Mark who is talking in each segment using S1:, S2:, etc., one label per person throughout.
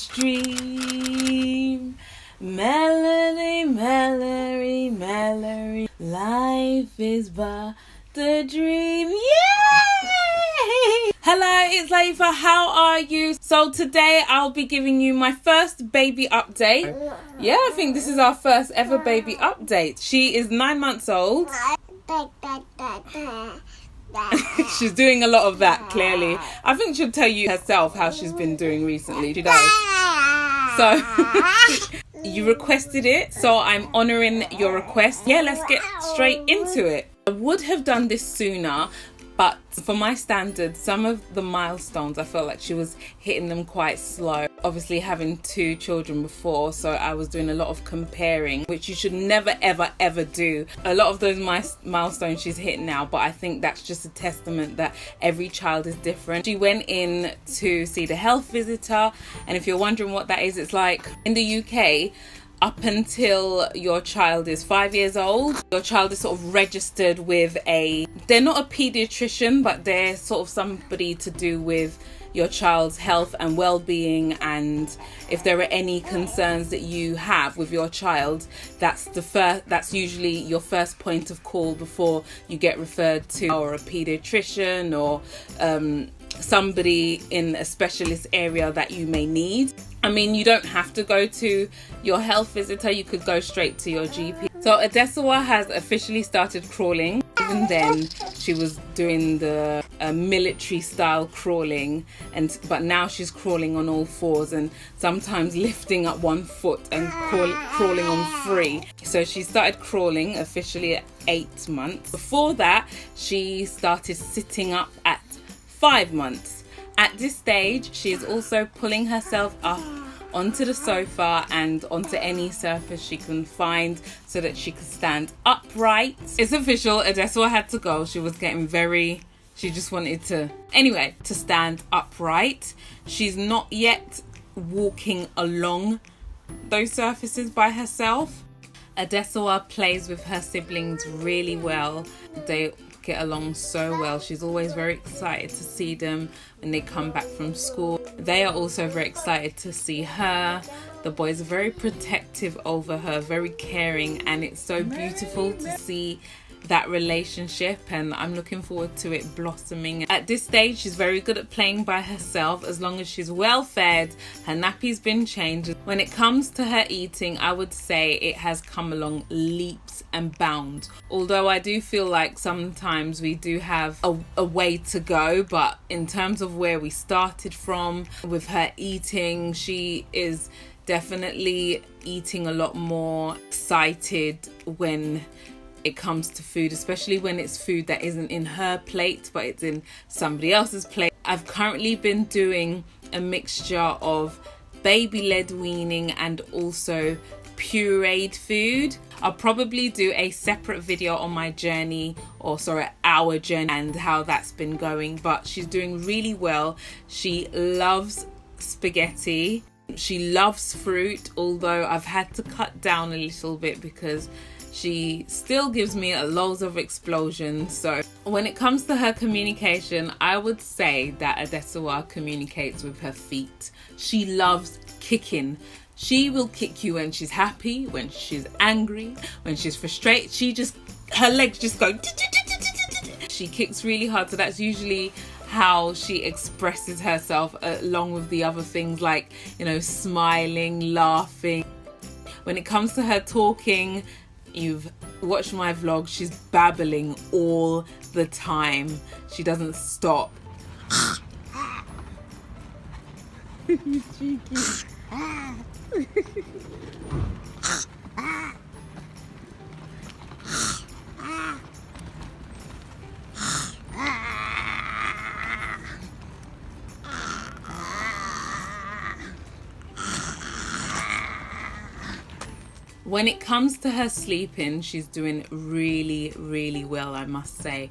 S1: Dream, melody, melody, melody. Life is but the dream. Yay! Hello, it's Layefa. How are you? So today I'll be giving you my first baby update. Yeah, I think this is our first ever baby update. She is 9 months old. She's doing a lot of that, clearly. I think she'll tell you herself how she's been doing recently. She does. So, you requested it, so I'm honouring your request. Yeah, let's get straight into it. I would have done this sooner, but for my standards, some of the milestones, I felt like she was hitting them quite slow. Obviously having 2 children before, so I was doing a lot of comparing, which you should never, ever, ever do. A lot of those milestones she's hit now, but I think that's just a testament that every child is different. She went in to see the health visitor, and if you're wondering what that is, it's like in the UK, up until your child is 5 years old, your child is sort of registered with they're not a pediatrician, but they're sort of somebody to do with your child's health and well-being, and if there are any concerns that you have with your child, that's usually your first point of call before you get referred to or a pediatrician or somebody in a specialist area that you may need. I mean, you don't have to go to your health visitor, you could go straight to your GP. So Adesuwa has officially started crawling. Even then, she was doing the military style crawling, but now she's crawling on all 4s and sometimes lifting up 1 foot and crawling on 3. So she started crawling officially at 8 months. Before that, she started sitting up at 5 months. At this stage, she is also pulling herself up onto the sofa and onto any surface she can find so that she can stand upright. It's official, Adesuwa had to go. She was getting she just wanted to stand upright. She's not yet walking along those surfaces by herself. Adesuwa plays with her siblings really well. They get along so well. She's always very excited to see them when they come back from school. They are also very excited to see her. The boys are very protective over her, very caring, and it's so beautiful to see that relationship, and I'm looking forward to it blossoming. At this stage, she's very good at playing by herself as long as she's well fed, her nappy's been changed. When it comes to her eating, I would say it has come along leaps and bounds. Although I do feel like sometimes we do have a way to go, but in terms of where we started from with her eating, she is definitely eating a lot more excited when it comes to food, especially when it's food that isn't in her plate but it's in somebody else's plate. I've currently been doing a mixture of baby-led weaning and also pureed food. I'll probably do a separate video on my journey, our journey, and how that's been going, but she's doing really well. She loves spaghetti. She loves fruit, although I've had to cut down a little bit because she still gives me loads of explosions. So when it comes to her communication, I would say that Adesuwa communicates with her feet. She loves kicking. She will kick you when she's happy, when she's angry, when she's frustrated. Her legs just go. She kicks really hard, so that's usually how she expresses herself, along with the other things like, smiling, laughing. When it comes to her talking, you've watched my vlog, she's babbling all the time. She doesn't stop. You cheeky. When it comes to her sleeping, she's doing really, really well, I must say.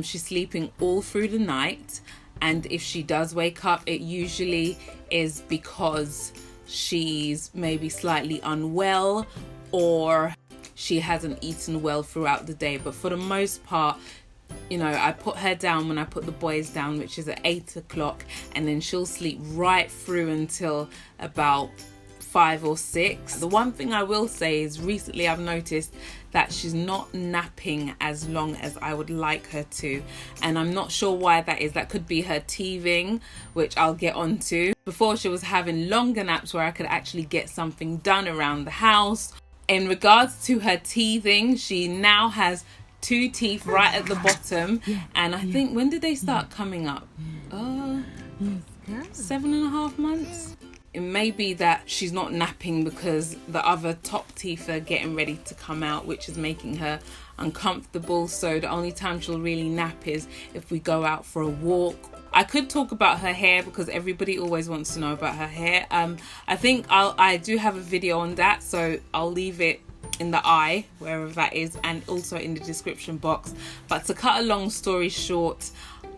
S1: She's sleeping all through the night, and if she does wake up, it usually is because she's maybe slightly unwell or she hasn't eaten well throughout the day. But for the most part, you know, I put her down when I put the boys down, which is at 8 o'clock, and then she'll sleep right through until about 5 or 6. The one thing I will say is recently I've noticed that she's not napping as long as I would like her to, and I'm not sure why that is. That could be her teething, which I'll get onto. Before, she was having longer naps where I could actually get something done around the house. In regards to her teething, she now has 2 teeth right at the bottom, and I think, when did they start coming up? 7.5 months. It may be that she's not napping because the other top teeth are getting ready to come out, which is making her uncomfortable. So the only time she'll really nap is if we go out for a walk. I could talk about her hair because everybody always wants to know about her hair. I think I do have a video on that, so I'll leave it in the eye, wherever that is, and also in the description box. But to cut a long story short,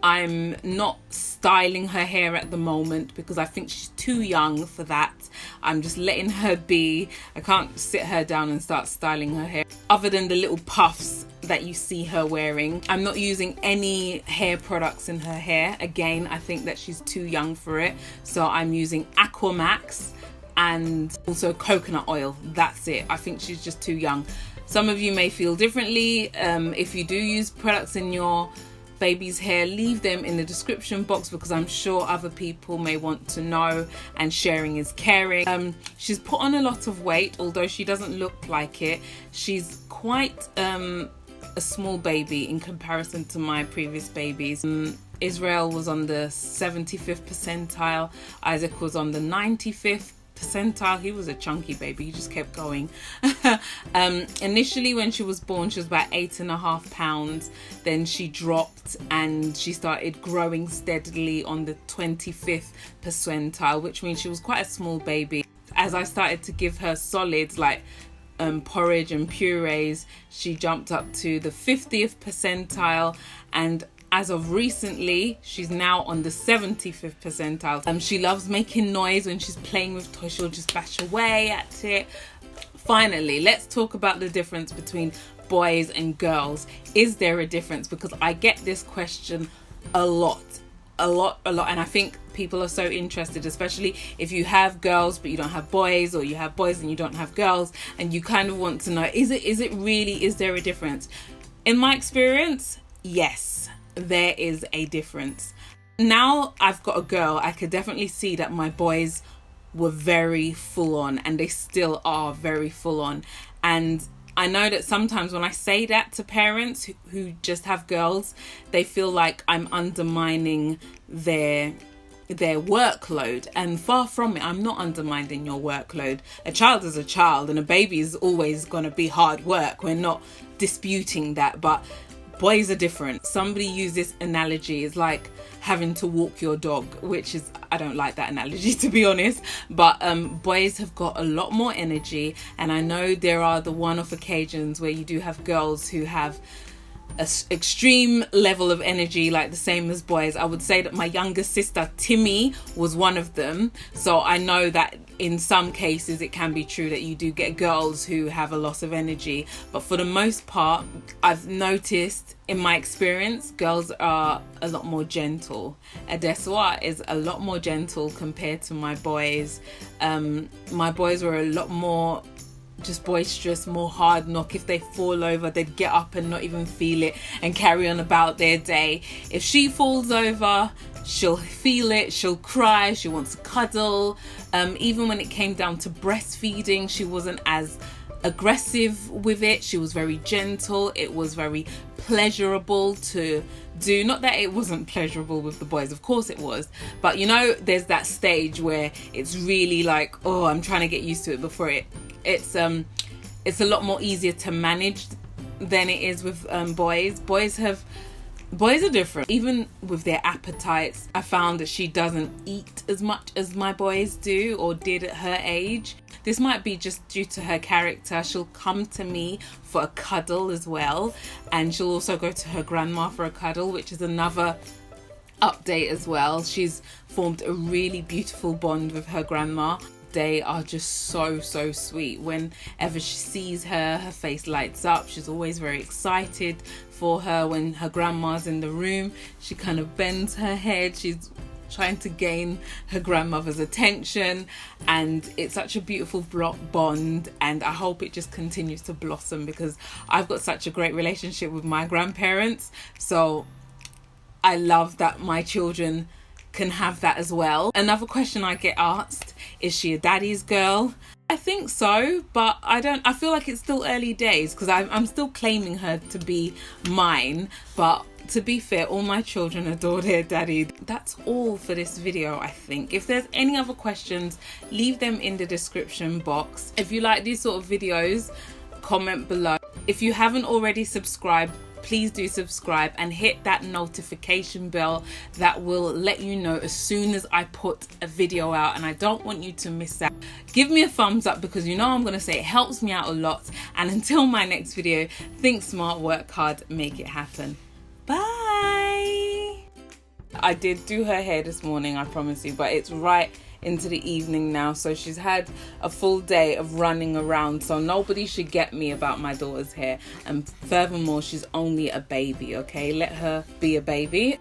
S1: I'm not styling her hair at the moment because I think she's too young for that. I'm just letting her be. I can't sit her down and start styling her hair. Other than the little puffs that you see her wearing, I'm not using any hair products in her hair. Again, I think that she's too young for it. So I'm using Aquamax and also coconut oil. That's it. I think she's just too young. Some of you may feel differently. If you do use products in your baby's hair, leave them in the description box because I'm sure other people may want to know, and sharing is caring. She's put on a lot of weight, although she doesn't look like it. She's quite a small baby in comparison to my previous babies. Israel was on the 75th percentile. Isaac was on the 95th percentile. He was a chunky baby. He just kept going. Initially when she was born, she was about 8.5 pounds. Then she dropped and she started growing steadily on the 25th percentile, which means she was quite a small baby. As I started to give her solids like porridge and purees, she jumped up to the 50th percentile, and as of recently, she's now on the 75th percentile. She loves making noise when she's playing with toys. She'll just bash away at it. Finally, let's talk about the difference between boys and girls. Is there a difference? Because I get this question a lot. And I think people are so interested, especially if you have girls but you don't have boys, or you have boys and you don't have girls, and you kind of want to know, is there a difference? In my experience, yes, there is a difference. Now I've got a girl, I could definitely see that my boys were very full on, and they still are very full on. And I know that sometimes when I say that to parents who just have girls, they feel like I'm undermining their workload, and far from it. I'm not undermining your workload. A child is a child, and a baby is always going to be hard work. We're not disputing that, but boys are different. Somebody used this analogy, it's like having to walk your dog, which is, I don't like that analogy, to be honest, but boys have got a lot more energy. And I know there are the one-off occasions where you do have girls who have an extreme level of energy, like the same as boys. I would say that my younger sister Timmy was one of them, so I know that in some cases it can be true that you do get girls who have a loss of energy, but for the most part I've noticed in my experience girls are a lot more gentle. Adesuwa is a lot more gentle compared to my boys. My boys were a lot more just boisterous, more hard knock. If they fall over, they'd get up and not even feel it and carry on about their day. If she falls over, she'll feel it, she'll cry, she wants to cuddle. Even when it came down to breastfeeding, she wasn't as aggressive with it. She was very gentle. It was very pleasurable to do. Not that it wasn't pleasurable with the boys, of course it was, but you know, there's that stage where it's really like, oh, I'm trying to get used to it before it's a lot more easier to manage than it is with boys. Boys are different. Even with their appetites, I found that she doesn't eat as much as my boys do or did at her age. This might be just due to her character. She'll come to me for a cuddle as well, and she'll also go to her grandma for a cuddle, which is another update as well. She's formed a really beautiful bond with her grandma. day are just so sweet. Whenever she sees her face lights up. She's always very excited for her. When her grandma's in the room, she kind of bends her head. She's trying to gain her grandmother's attention, and it's such a beautiful bond, and I hope it just continues to blossom, because I've got such a great relationship with my grandparents, so I love that my children can have that as well. Another question I get asked, is she a daddy's girl? I think so, but I feel like it's still early days, because I'm still claiming her to be mine. But to be fair, all my children adore their daddy. That's all for this video, I think. If there's any other questions, leave them in the description box. If you like these sort of videos, comment below. If you haven't already subscribed, please do subscribe and hit that notification bell that will let you know as soon as I put a video out, and I don't want you to miss out. Give me a thumbs up, because you know I'm going to say it helps me out a lot. And until my next video, think smart, work hard, make it happen. Bye. I did do her hair this morning, I promise you, but it's right into the evening now, so she's had a full day of running around, so nobody should get me about my daughter's hair. And furthermore, she's only a baby, okay? Let her be a baby.